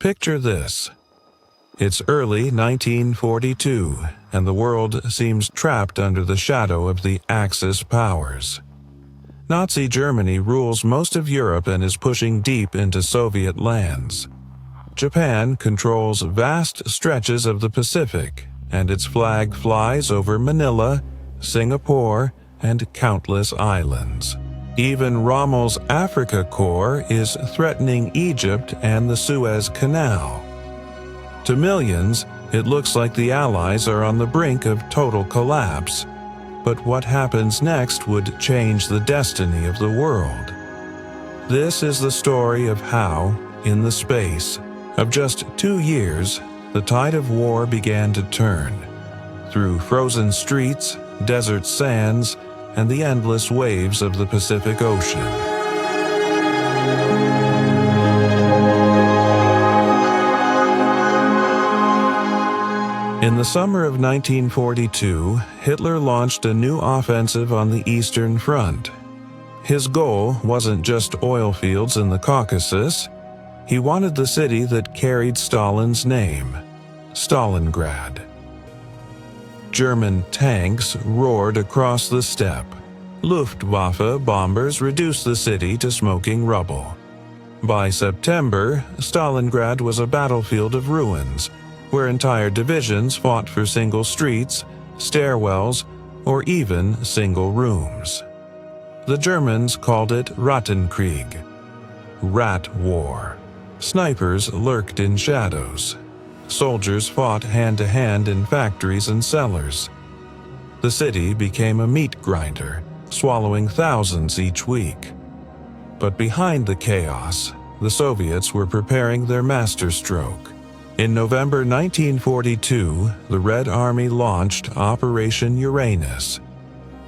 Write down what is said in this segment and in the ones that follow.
Picture this. It's early 1942, and the world seems trapped under the shadow of the Axis powers. Nazi Germany rules most of Europe and is pushing deep into Soviet lands. Japan controls vast stretches of the Pacific, and its flag flies over Manila, Singapore, and countless islands. Even Rommel's Africa Corps is threatening Egypt and the Suez Canal. To millions, it looks like the Allies are on the brink of total collapse. But what happens next would change the destiny of the world. This is the story of how, in the space of just 2 years, the tide of war began to turn, through frozen streets, desert sands, and the endless waves of the Pacific Ocean. In the summer of 1942, Hitler launched a new offensive on the Eastern Front. His goal wasn't just oil fields in the Caucasus. He wanted the city that carried Stalin's name, Stalingrad. German tanks roared across the steppe. Luftwaffe bombers reduced the city to smoking rubble. By September, Stalingrad was a battlefield of ruins, where entire divisions fought for single streets, stairwells, or even single rooms. The Germans called it Rattenkrieg, Rat War. Snipers lurked in shadows. Soldiers fought hand-to-hand in factories and cellars. The city became a meat grinder, swallowing thousands each week. But behind the chaos, the Soviets were preparing their masterstroke. In November 1942, the Red Army launched Operation Uranus,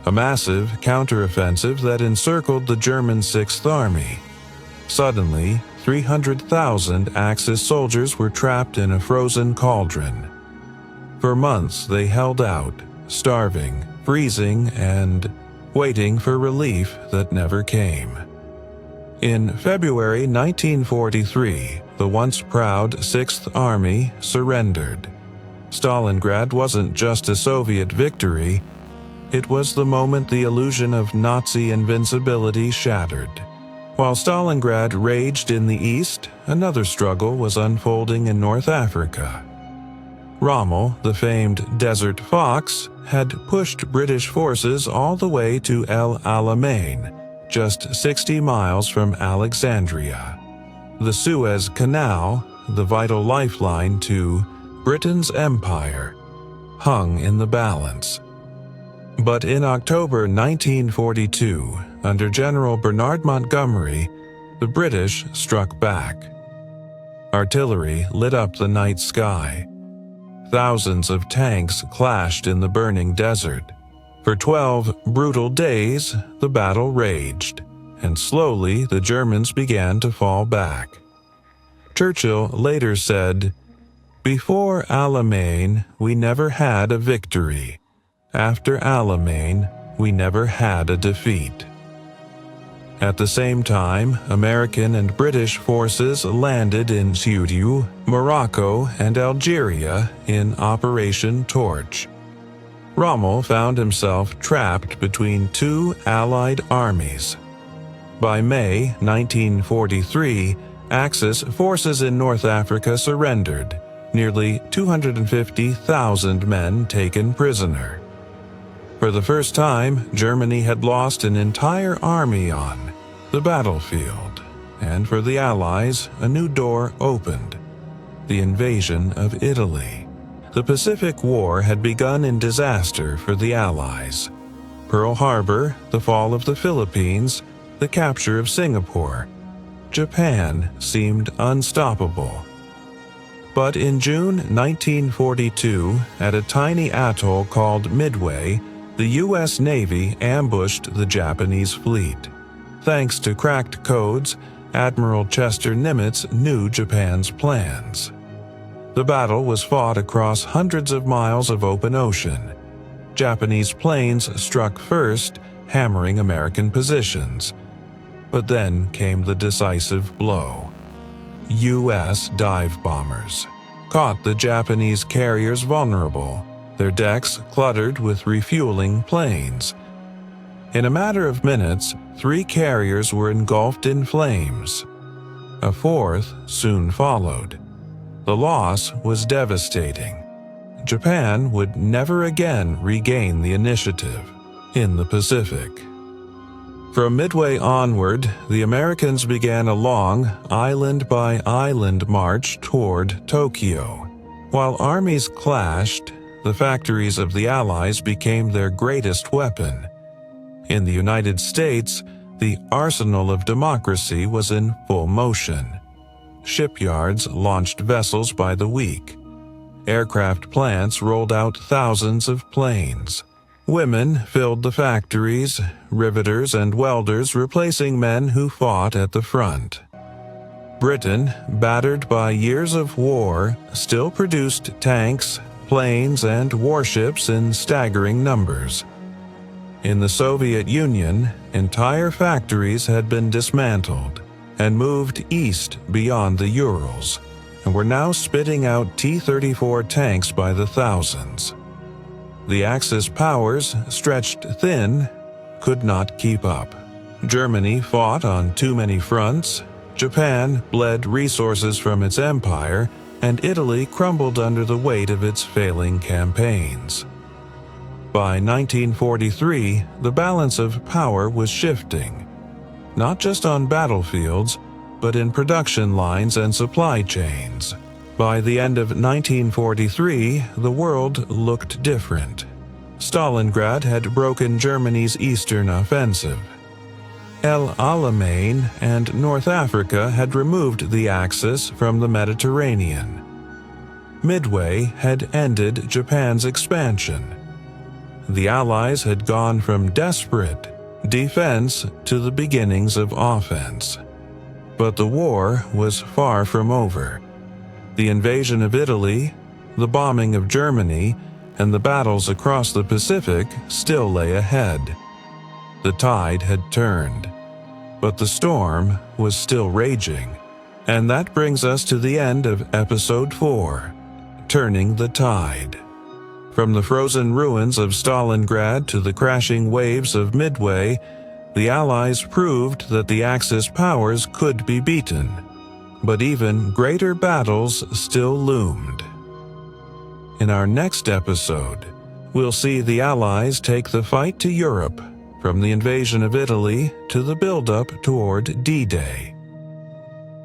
a massive counteroffensive that encircled the German Sixth Army. Suddenly, 300,000 Axis soldiers were trapped in a frozen cauldron. For months they held out, starving, freezing, and waiting for relief that never came. In February 1943, the once proud Sixth Army surrendered. Stalingrad wasn't just a Soviet victory, it was the moment the illusion of Nazi invincibility shattered. While Stalingrad raged in the east, another struggle was unfolding in North Africa. Rommel, the famed Desert Fox, had pushed British forces all the way to El Alamein, just 60 miles from Alexandria. The Suez Canal, the vital lifeline to Britain's empire, hung in the balance. But in October 1942, under General Bernard Montgomery, the British struck back. Artillery lit up the night sky. Thousands of tanks clashed in the burning desert. For 12 brutal days, the battle raged, and slowly the Germans began to fall back. Churchill later said, "Before Alamein, we never had a victory. After Alamein, we never had a defeat." At the same time, American and British forces landed in Ceuta, Morocco, and Algeria in Operation Torch. Rommel found himself trapped between two Allied armies. By May 1943, Axis forces in North Africa surrendered, nearly 250,000 men taken prisoner. For the first time, Germany had lost an entire army on the battlefield, and for the Allies, a new door opened: the invasion of Italy. The Pacific War had begun in disaster for the Allies. Pearl Harbor, the fall of the Philippines, the capture of Singapore. Japan seemed unstoppable. But in June 1942, at a tiny atoll called Midway, the U.S. Navy ambushed the Japanese fleet. Thanks to cracked codes, Admiral Chester Nimitz knew Japan's plans. The battle was fought across hundreds of miles of open ocean. Japanese planes struck first, hammering American positions. But then came the decisive blow. U.S. dive bombers caught the Japanese carriers vulnerable, their decks cluttered with refueling planes. In a matter of minutes, 3 carriers were engulfed in flames. A 4th soon followed. The loss was devastating. Japan would never again regain the initiative in the Pacific. From Midway onward, the Americans began a long, island-by-island march toward Tokyo. While armies clashed, the factories of the Allies became their greatest weapon. In the United States, the arsenal of democracy was in full motion. Shipyards launched vessels by the week. Aircraft plants rolled out thousands of planes. Women filled the factories, riveters and welders replacing men who fought at the front. Britain, battered by years of war, still produced tanks, planes, and warships in staggering numbers. In the Soviet Union, entire factories had been dismantled and moved east beyond the Urals, and were now spitting out T-34 tanks by the thousands. The Axis powers, stretched thin, could not keep up. Germany fought on too many fronts, Japan bled resources from its empire, and Italy crumbled under the weight of its failing campaigns. By 1943, the balance of power was shifting, not just on battlefields, but in production lines and supply chains. By the end of 1943, the world looked different. Stalingrad had broken Germany's eastern offensive. El Alamein and North Africa had removed the Axis from the Mediterranean. Midway had ended Japan's expansion. The Allies had gone from desperate defense to the beginnings of offense. But the war was far from over. The invasion of Italy, the bombing of Germany, and the battles across the Pacific still lay ahead. The tide had turned, but the storm was still raging. And that brings us to the end of Episode 4, Turning the Tide. From the frozen ruins of Stalingrad to the crashing waves of Midway, the Allies proved that the Axis powers could be beaten. But even greater battles still loomed. In our next episode, we'll see the Allies take the fight to Europe, from the invasion of Italy to the buildup toward D-Day.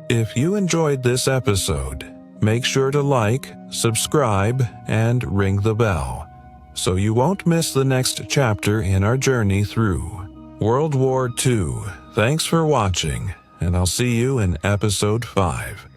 If you enjoyed this episode, make sure to like, subscribe, and ring the bell, so you won't miss the next chapter in our journey through World War II. Thanks for watching, and I'll see you in Episode 5.